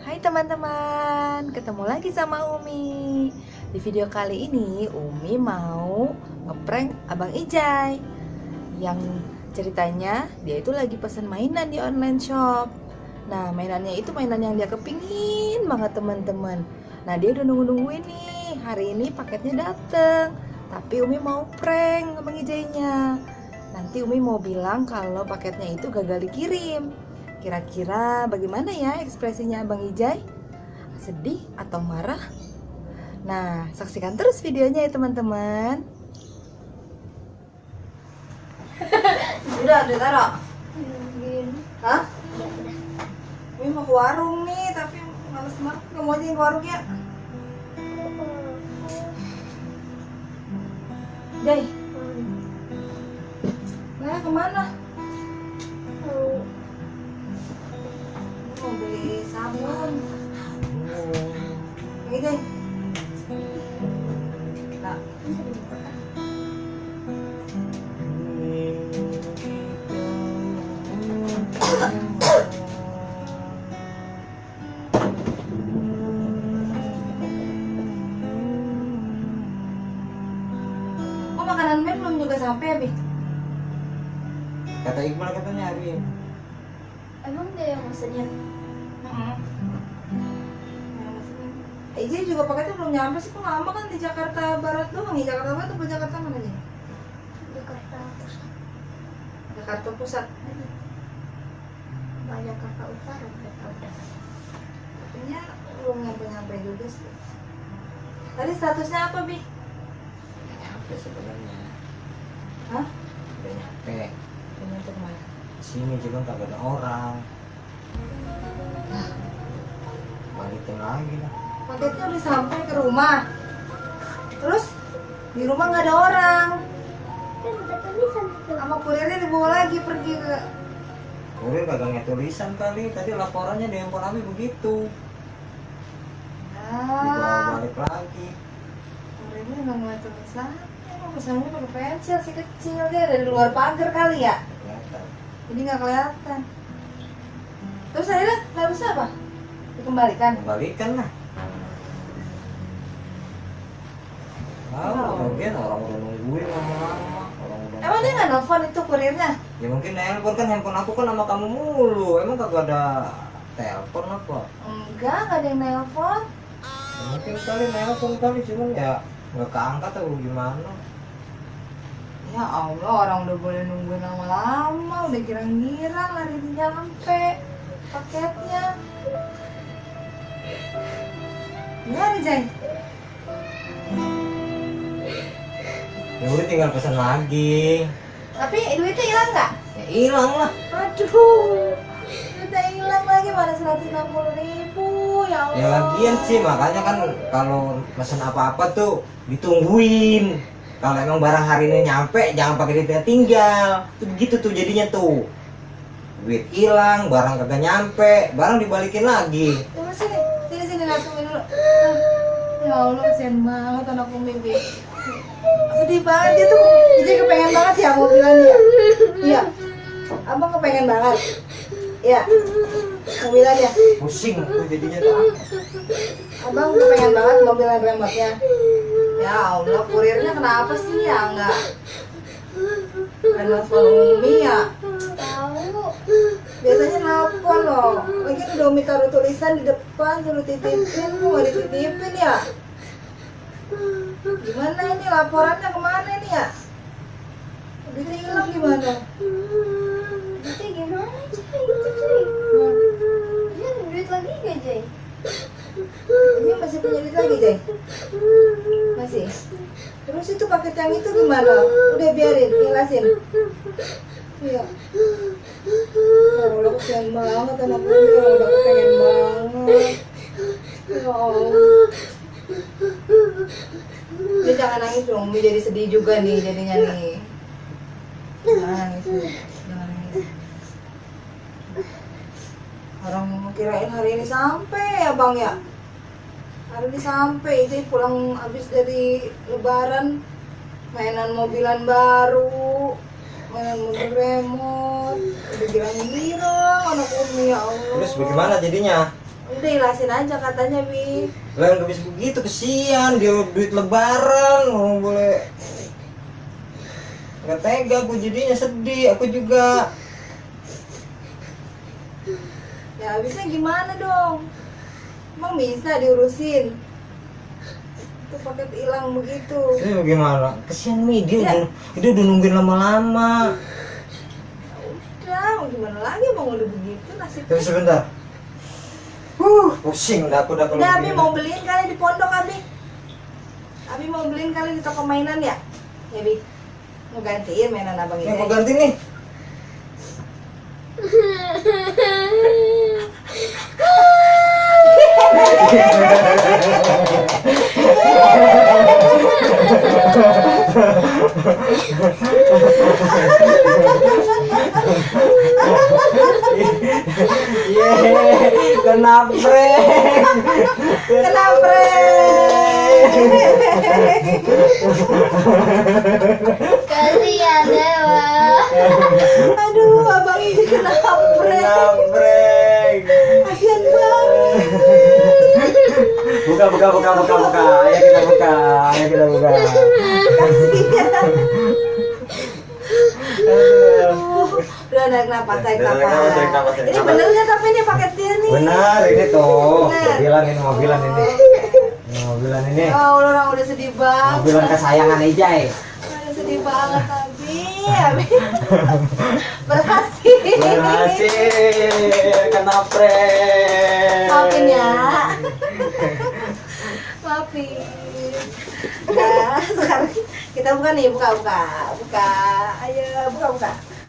Hai teman-teman, ketemu lagi sama Umi. Di video kali ini Umi mau ngeprank Abang Ijay. Yang ceritanya dia itu lagi pesan mainan di online shop. Nah, mainannya itu mainan yang dia kepingin banget teman-teman. Nah, dia udah nunggu-nungguin nih, hari ini paketnya dateng. Tapi Umi mau prank Abang Ijaynya. Nanti Umi mau bilang kalau paketnya itu gagal dikirim. Kira-kira bagaimana ya ekspresinya Abang Ijay? Sedih atau marah? Nah, saksikan terus videonya ya teman-teman. Udah taruh. Hah? Ini mau ke warung nih, tapi males banget. Nggak mau aja ke warung ya? Jay. Nah, kemana? Mau beli sabun. Ini Jay. Nah. Kok makanan Ben belum juga sampai ya, Bi? Kata Iqbal katanya hari ini. Emang dia yang maksudnya? Ijay juga paketnya belum nyampe sih, kok lama kan di Jakarta Barat doang ya? Jakarta Barat atau Jakarta mana nih? Jakarta Pusat. Jakarta Pusat. Banyak Jakarta Utara, nggak tahu dah. Katanya belum nyampe-nyampe juga sih. Tadi statusnya apa, Bi? Udah nyampe sebenarnya. Hah? Udah nyampe. Ini untuk mana? Sini cuma kagak ada orang. Balikin lagi lah. Paketnya udah sampai ke rumah. Terus di rumah nggak ada orang. Kan udah tulisan itu. Sama kurirnya dibawa lagi pergi ke. Kurir kagak ngeliat tulisan kali. Tadi laporannya di handphone Abi begitu. Dibawa Ah, balik lagi. kurirnya nggak ngeliat tulisan. Pesannya pakai pensil sih kecil, dia dari luar pagar kali ya. Kelihatan. Jadi nggak kelihatan. Terus akhirnya harus apa? Dikembalikan. Kembalikan lah. Oh. Mungkin orang udah nungguin lama-lama. Orang udah. Emang dia nggak nelfon itu kurirnya? Ya mungkin nelpon kan handphone aku kan sama kamu mulu. Emang kagak ada telepon apa? Enggak ada yang nelpon. Ya, mungkin kali nelpon kali cuman ya nggak keangkat atau gimana. Ya Allah, orang udah boleh nungguin lama-lama, udah girang-girang lari di nyampe paketnya. Ya, Jay. Ya udah tinggal pesan lagi. Tapi duitnya hilang nggak? Ya hilang lah. Aduh, duitnya hilang lagi, mana 160.000, ya Allah. Ya lagian sih makanya kan kalau pesan apa-apa tuh ditungguin. Kalau emang barang hari ini nyampe jangan pakai duitnya tinggal. Tuh begitu tuh jadinya tuh. Duit hilang, barang kagak nyampe, barang dibalikin lagi. Coba sini ngatuin dulu. Ya Allah, kasihan banget anak Umi, Bi. Sedih banget dia tuh, jadi kepengen banget ya mobilannya. Iya, abang kepengen banget. Iya, mobilannya. Pusing tuh jadinya tuh. Abang kepengen banget mobilan remote-nya. Ya Allah, kurirnya kenapa sih ya enggak? Ada nelfon Umi ya? Tahu. Biasanya nelfon loh. Lagi udah Umi taruh tulisan di depan suruh titipin, kok nggak dititipin ya? Gimana ini laporannya kemana nih ya? Udah hilang gimana? Itu gimana Jay? Gitu Jay. Dia ada duit lagi nggak Jay? Ini masih punya duit lagi, Jay? Masih? Terus itu paket yang itu gimana? Udah biarin, ikhlasin. Iya. Ya Allah, kesian banget anak Umi, orang udah kepengen banget. Ya Allah. Dia jangan nangis dong, Umi jadi sedih juga nih jadinya nih. Jangan nangis, Bu. Jangan nangis. Orang kirain hari ini sampai ya Bang ya. Hari ini sampai, itu pulang habis dari lebaran, mainan mobilan baru, mainan mobil remote, udah girang-girang anak Umi, ya Allah. Terus bagaimana jadinya? Udah ilasin aja katanya, Bi. Lah nggak bisa begitu, kesian dia duit lebaran, oh, boleh. Nggak tega, aku jadinya sedih, aku juga. Ya habisnya gimana dong? Emang bisa diurusin? Itu paket hilang begitu. Ini bagaimana? Kesian Mi, Ya. dia udah nungguin lama-lama. Udah, mau gimana lagi, mau udah begitu nasibnya. Tapi sebentar. Pusing udah aku udah kalau Udah, Abi begini. mau beliin kali di pondok, Abi. Abi mau beliin kali di toko mainan ya? Ya, Bi. Mau gantiin mainan abang Ini ini. aku ganti nih. Yeay, kena prank. Kena prank. Kasihan Dewa. Aduh, abang ini kena Kena prank. prank. Kasian banget. Buka. Ayo kita buka. Kasian. Udah naik napas, naik Udah, napas. naik napas. Ini bener nggak tapi ini paket dia nih? Benar ini tuh. Benar. Mobilan ini. Mobilan ini. Ya Allah, orang udah sedih banget. Mobilan kesayangan Ijay. Udah sedih banget, Abi. Abi. Berhasil. Berhasil. Kena prank. Maafin ya. Maafin. Nah, sekarang kita buka nih, buka. Ayo, buka.